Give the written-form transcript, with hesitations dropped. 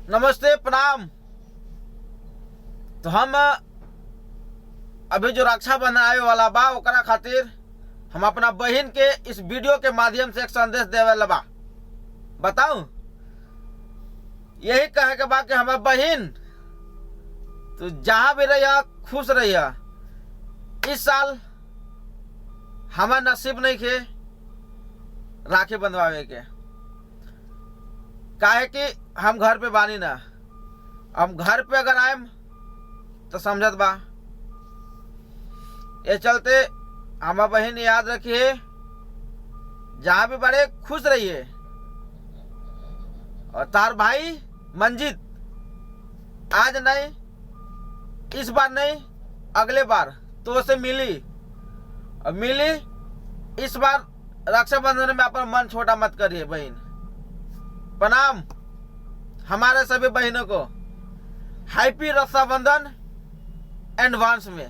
नमस्ते, प्रणाम। तो हम अभी जो रक्षाबंधन आए वाला बा ओकरा खातिर हम अपना बहन के इस वीडियो के माध्यम से एक संदेश देवे ला बा। बताऊं, यही कहे के बा कि हमार बहन तो जहां भी रहिया खुश रहिया। इस साल हमार नसीब नहीं के राखी बंधवावे के, काहे कि हम घर पे बानी ना। हम घर पे अगर आएम तो समझत बा। ये चलते हमार बहन याद रखिए, जहां भी बड़े खुश रहिए। और तार भाई मंजीत आज नहीं, इस बार नहीं, अगले बार तो उसे मिली और मिली। इस बार रक्षाबंधन में अपना मन छोटा मत करिए बहन। प्रणाम हमारे सभी बहनों को। हैप्पी रक्षाबंधन एडवांस में।